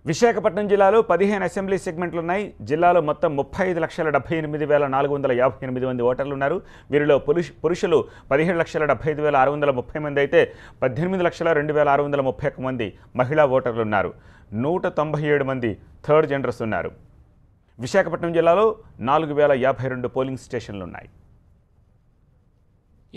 విశాఖపట్నం జిల్లాలో 15 అసెంబ్లీ సెగ్మెంట్లు ఉన్నాయి. జిల్లాలో మొత్తం 35,78,458 మంది ఓటర్లు ఉన్నారు. వీరిలో పురుషులు 17,75,630 మంది అయితే 18,02,631 మంది మహిళా ఓటర్లు ఉన్నారు. 197 మంది థర్డ్ జెండర్స్ ఉన్నారు. విశాఖపట్నం జిల్లాలో 4,052 పోలింగ్ స్టేషన్లు ఉన్నాయి.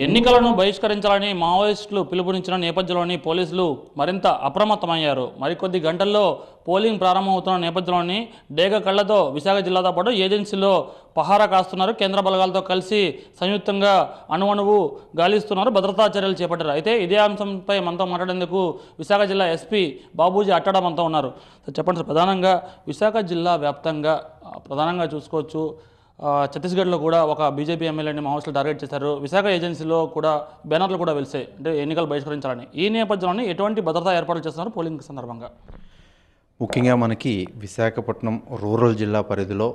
ఎన్నికలను బహిష్కరించాలని మావోయిస్టులు పిలుపునిచ్చిన నేపథ్యంలోని పోలీసులు మరింత అప్రమత్తమయ్యారు. మరికొద్ది గంటల్లో పోలింగ్ ప్రారంభమవుతున్న నేపథ్యంలోని డేగ కళ్లతో విశాఖ జిల్లాతో పాటు ఏజెన్సీలో పహారా కాస్తున్నారు. కేంద్ర బలగాలతో కలిసి సంయుక్తంగా అణువణువు గాలిస్తున్నారు, భద్రతా చర్యలు చేపట్టారు. అయితే ఇదే అంశంపై మనతో మాట్లాడేందుకు విశాఖ జిల్లా ఎస్పీ బాబూజీ అట్టడ మనతో ఉన్నారు. చెప్పండి సార్, ప్రధానంగా విశాఖ జిల్లా వ్యాప్తంగా ప్రధానంగా చూసుకోవచ్చు, ఛత్తీస్గఢ్లో కూడా ఒక బీజేపీ ఎమ్మెల్యేని మావోయిస్టులు టార్గెట్ చేశారు. విశాఖ ఏజెన్సీలో కూడా బ్యానర్లు కూడా వెలిసాయి, అంటే ఎన్నికలు బహిష్కరించాలని. ఈ నేపథ్యంలోనే ఎటువంటి భద్రతా ఏర్పాట్లు చేస్తున్నారు పోలింగ్ సందర్భంగా? ముఖ్యంగా మనకి విశాఖపట్నం రూరల్ జిల్లా పరిధిలో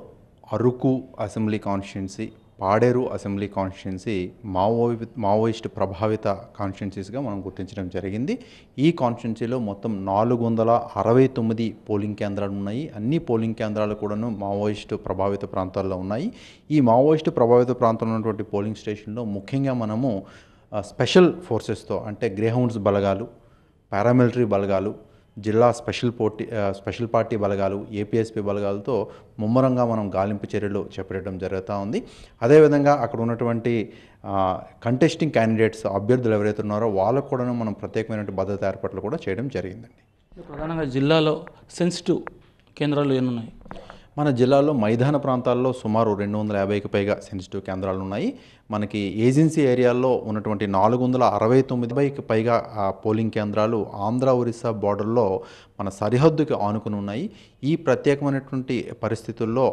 Araku assembly constituency, Paderu assembly constituency Maoist ప్రభావిత కాన్స్టిట్యున్సీస్గా మనం గుర్తించడం జరిగింది. ఈ కాన్స్టిట్యున్సీలో మొత్తం 469 పోలింగ్ కేంద్రాలు ఉన్నాయి. అన్ని పోలింగ్ కేంద్రాలు కూడాను మావోయిస్టు ప్రభావిత ప్రాంతాల్లో ఉన్నాయి. ఈ మావోయిస్టు ప్రభావిత ప్రాంతంలో ఉన్నటువంటి పోలింగ్ స్టేషన్లో ముఖ్యంగా మనము స్పెషల్ ఫోర్సెస్తో, అంటే గ్రేహౌండ్స్ బలగాలు, పారామిలిటరీ బలగాలు, జిల్లా స్పెషల్ పార్టీ బలగాలు, ఏపీఎస్పీ బలగాలతో ముమ్మరంగా మనం గాలింపు చర్యలు చేపట్టడం జరుగుతూ ఉంది. అదేవిధంగా అక్కడ ఉన్నటువంటి కంటెస్టింగ్ క్యాండిడేట్స్ అభ్యర్థులు ఎవరైతే ఉన్నారో వాళ్ళకు కూడా మనం ప్రత్యేకమైన భద్రతా ఏర్పాట్లు కూడా చేయడం జరిగిందండి. ప్రధానంగా జిల్లాలో సెన్సిటివ్ కేంద్రాలు ఎన్నున్నాయి? మన జిల్లాలో మైదాన ప్రాంతాల్లో సుమారు 250కి పైగా సెన్సిటివ్ కేంద్రాలు ఉన్నాయి. మనకి ఏజెన్సీ ఏరియాల్లో ఉన్నటువంటి 469కి పైగా పోలింగ్ కేంద్రాలు ఆంధ్ర ఒరిస్సా బార్డర్లో మన సరిహద్దుకి ఆనుకుని ఉన్నాయి. ఈ ప్రత్యేకమైనటువంటి పరిస్థితుల్లో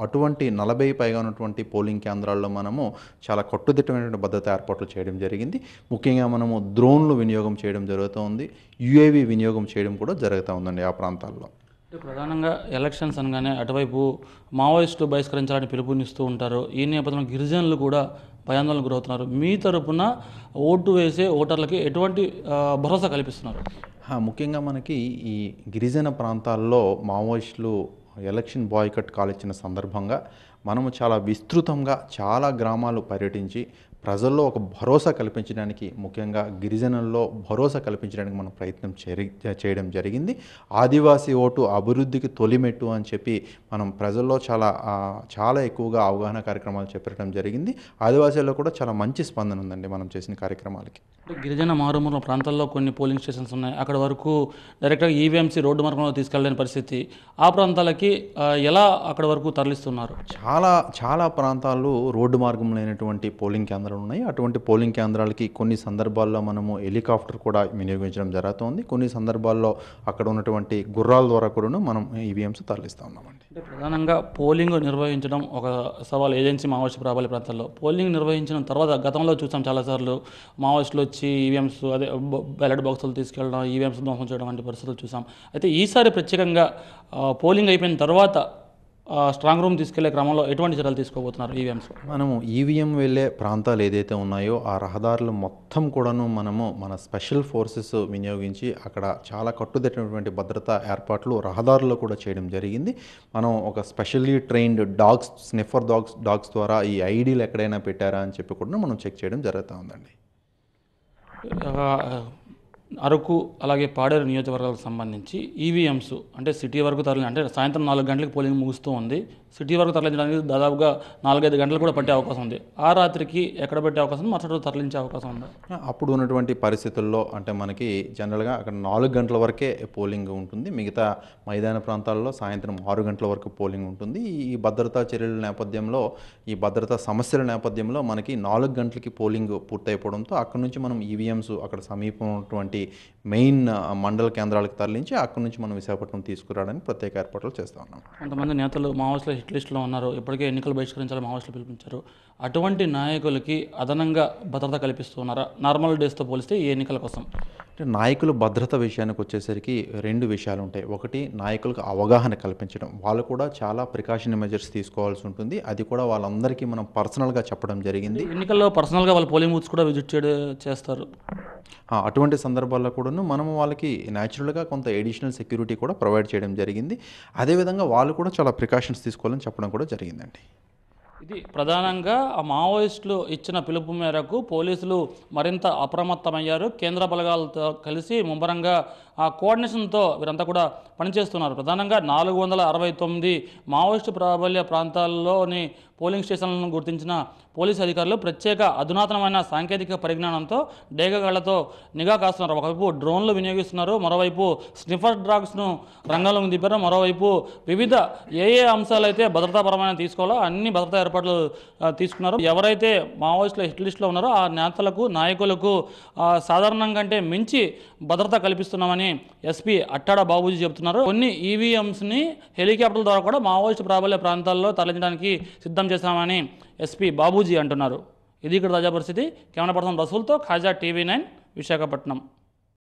అటువంటి 40 పైగా ఉన్నటువంటి పోలింగ్ కేంద్రాల్లో మనము చాలా కట్టుదిట్టమైనటువంటి భద్రతా ఏర్పాట్లు చేయడం జరిగింది. ముఖ్యంగా మనము డ్రోన్లు వినియోగం చేయడం జరుగుతూ ఉంది, యుఏవి వినియోగం చేయడం కూడా జరుగుతూ ఉందండి ఆ ప్రాంతాల్లో. ప్రధానంగా ఎలక్షన్స్ అనగానే అటువైపు మావోయిస్టులు బహిష్కరించాలని పిలుపునిస్తూ ఉంటారు. ఈ నేపథ్యంలో గిరిజనులు కూడా భయాందోళనకు గురవుతున్నారు. మీ తరపున ఓటు వేసే ఓటర్లకి ఎటువంటి భరోసా కల్పిస్తున్నారు? ముఖ్యంగా మనకి ఈ గిరిజన ప్రాంతాల్లో మావోయిస్టులు ఎలక్షన్ బాయ్కట్ కాల్ ఇచ్చిన సందర్భంగా మనము చాలా విస్తృతంగా చాలా గ్రామాలు పర్యటించి ప్రజల్లో ఒక భరోసా కల్పించడానికి, ముఖ్యంగా గిరిజనుల్లో భరోసా కల్పించడానికి మనం ప్రయత్నం చేయడం జరిగింది. ఆదివాసీ ఓటు అభివృద్ధికి తొలిమెట్టు అని చెప్పి మనం ప్రజల్లో చాలా ఎక్కువగా అవగాహన కార్యక్రమాలు చేపట్టడం జరిగింది. ఆదివాసీల్లో కూడా చాలా మంచి స్పందన ఉందండి మనం చేసిన కార్యక్రమాలకి. గిరిజన మారుమూల ప్రాంతాల్లో కొన్ని పోలింగ్ స్టేషన్స్ ఉన్నాయి, అక్కడ వరకు డైరెక్ట్గా ఈవీఎంసీ రోడ్డు మార్గంలో తీసుకెళ్ళలేని పరిస్థితి. ఆ ప్రాంతాలకి ఎలా అక్కడ వరకు తరలిస్తున్నారు? చాలా ప్రాంతాలు రోడ్డు మార్గం లేనటువంటి పోలింగ్ కేంద్రాలు ఉన్నాయి. అటువంటి పోలింగ్ కేంద్రాలకి కొన్ని సందర్భాల్లో మనము హెలికాప్టర్ కూడా వినియోగించడం జరుగుతుంది. కొన్ని సందర్భాల్లో అక్కడ ఉన్నటువంటి గుర్రాల ద్వారా కూడా మనం ఈవీఎంస్ తరలిస్తూ ఉన్నామండి. అంటే ప్రధానంగా పోలింగ్ నిర్వహించడం ఒక సవాల్ ఏజెన్సీ మావోయిస్టు ప్రభావిత ప్రాంతాల్లో. పోలింగ్ నిర్వహించిన తర్వాత గతంలో చూసాం చాలాసార్లు మావోయిస్టులు వచ్చి ఈవీఎంస్ బ్యాలెట్ బాక్సులు తీసుకెళ్ళడం, ఈవీఎంస్ ధ్వంసం చేయడం వంటి పరిస్థితులు చూసాం. అయితే ఈసారి ప్రత్యేకంగా పోలింగ్ అయిపోయిన తర్వాత స్ట్రాంగ్ రూమ్ తీసుకెళ్లే క్రమంలో ఎటువంటి చర్యలు తీసుకోబోతున్నారు ఈవీఎంస్? మనము ఈవీఎం వెళ్ళే ప్రాంతాలు ఏదైతే ఉన్నాయో ఆ రహదారులు మొత్తం కూడాను మనము మన స్పెషల్ ఫోర్సెస్ వినియోగించి అక్కడ చాలా కట్టుదిట్టమైనటువంటి భద్రతా ఏర్పాట్లు రహదారుల్లో కూడా చేయడం జరిగింది. మనం ఒక స్పెషల్లీ ట్రైన్డ్ స్నిఫర్ డాగ్స్ ద్వారా ఈ ఐడీలు ఎక్కడైనా పెట్టారా అని చెప్పి కూడా మనం చెక్ చేయడం జరుగుతూ ఉందండి. అరకు అలాగే పాడేరు నియోజకవర్గాలకు సంబంధించి ఈవీఎంస్ అంటే సిటీ వరకు అంటే సాయంత్రం 4 గంటలకు పోలింగ్ ముగుస్తూ ఉంది. సిటీ వరకు తరలించడానికి దాదాపుగా 4-5 గంటలు కూడా పట్టే అవకాశం ఉంది. ఆ రాత్రికి ఎక్కడ పెట్టే అవకాశం ఉంది, మరుసటి రోజు తరలించే అవకాశం ఉందా? అప్పుడు ఉన్నటువంటి పరిస్థితుల్లో అంటే మనకి జనరల్గా అక్కడ 4 గంటల వరకే పోలింగ్ ఉంటుంది. మిగతా మైదాన ప్రాంతాల్లో సాయంత్రం 6 గంటల వరకు పోలింగ్ ఉంటుంది. ఈ భద్రతా చర్యల నేపథ్యంలో, ఈ భద్రతా సమస్యల నేపథ్యంలో మనకి 4 గంటలకి పోలింగ్ పూర్తయిపోవడంతో అక్కడ నుంచి మనం ఈవీఎంస్ అక్కడ సమీపం ఉన్నటువంటి మెయిన్ మండల కేంద్రాలకు తరలించి అక్కడి నుంచి మనం విశాఖపట్నం తీసుకురావడానికి ప్రత్యేక ఏర్పాట్లు చేస్తూ ఉన్నాం. కొంతమంది నేతలు మావోయిస్టుల హిట్ లిస్టులో ఉన్నారు, ఇప్పటికే ఎన్నికలు బహిష్కరించాలని మావోయిస్టులు పిలిపించారు. అటువంటి నాయకులకి అదనంగా భద్రత కల్పిస్తున్నారా నార్మల్ డేస్తో పోలిస్తే ఈ ఎన్నికల కోసం? అంటే నాయకుల భద్రత విషయానికి వచ్చేసరికి 2 విషయాలు ఉంటాయి. ఒకటి, నాయకులకు అవగాహన కల్పించడం. వాళ్ళు కూడా చాలా ప్రికాషన్ మెజర్స్ తీసుకోవాల్సి ఉంటుంది. అది కూడా వాళ్ళందరికీ మనం పర్సనల్గా చెప్పడం జరిగింది. ఎన్నికల్లో పర్సనల్గా వాళ్ళు పోలింగ్ బూత్స్ కూడా విజిట్ చేస్తారు. అటువంటి సందర్భాల్లో కూడాను మనము వాళ్ళకి న్యాచురల్గా కొంత ఎడిషనల్ సెక్యూరిటీ కూడా ప్రొవైడ్ చేయడం జరిగింది. అదేవిధంగా వాళ్ళు కూడా చాలా ప్రికాషన్స్ తీసుకోవాలని చెప్పడం కూడా జరిగిందండి. ఇది ప్రధానంగా ఆ మావోయిస్టులు ఇచ్చిన పిలుపు మేరకు పోలీసులు మరింత అప్రమత్తమయ్యారు. కేంద్ర బలగాలతో కలిసి ముమ్మరంగా ఆ కోఆర్డినేషన్తో వీరంతా కూడా పనిచేస్తున్నారు. ప్రధానంగా 469 మావోయిస్టు ప్రాబల్య ప్రాంతాల్లోని పోలింగ్ స్టేషన్లను గుర్తించిన పోలీసు అధికారులు ప్రత్యేక అధునాతనమైన సాంకేతిక పరిజ్ఞానంతో డేగగాళ్లతో నిఘా కాస్తున్నారు. ఒకవైపు డ్రోన్లు వినియోగిస్తున్నారు, మరోవైపు స్నిఫర్ డ్రాగ్స్ను రంగంలోకి దింపారు, మరోవైపు వివిధ ఏ అంశాలైతే భద్రతాపరమైన తీసుకోవాలో అన్ని భద్రతా ఏర్పాట్లు తీసుకున్నారు. ఎవరైతే మావోయిస్టుల హిట్ లిస్టులో ఉన్నారో ఆ నేతలకు నాయకులకు సాధారణం కంటే మించి భద్రత కల్పిస్తున్నామని ఎస్పీ అట్టాడ బాబూజీ చెబుతున్నారు. కొన్ని ఈవీఎంస్ని హెలికాప్టర్ల ద్వారా కూడా మావోయిస్టు ప్రాబల్య ప్రాంతాల్లో తరలించడానికి సిద్ధం చేశామని ఎస్పీ బాబూజీ అంటున్నారు. ఇది ఇక్కడ తాజా పరిస్థితి. కెమెరా పర్సన్ రసూల్తో ఖాజా టీవీ 9 విశాఖపట్నం.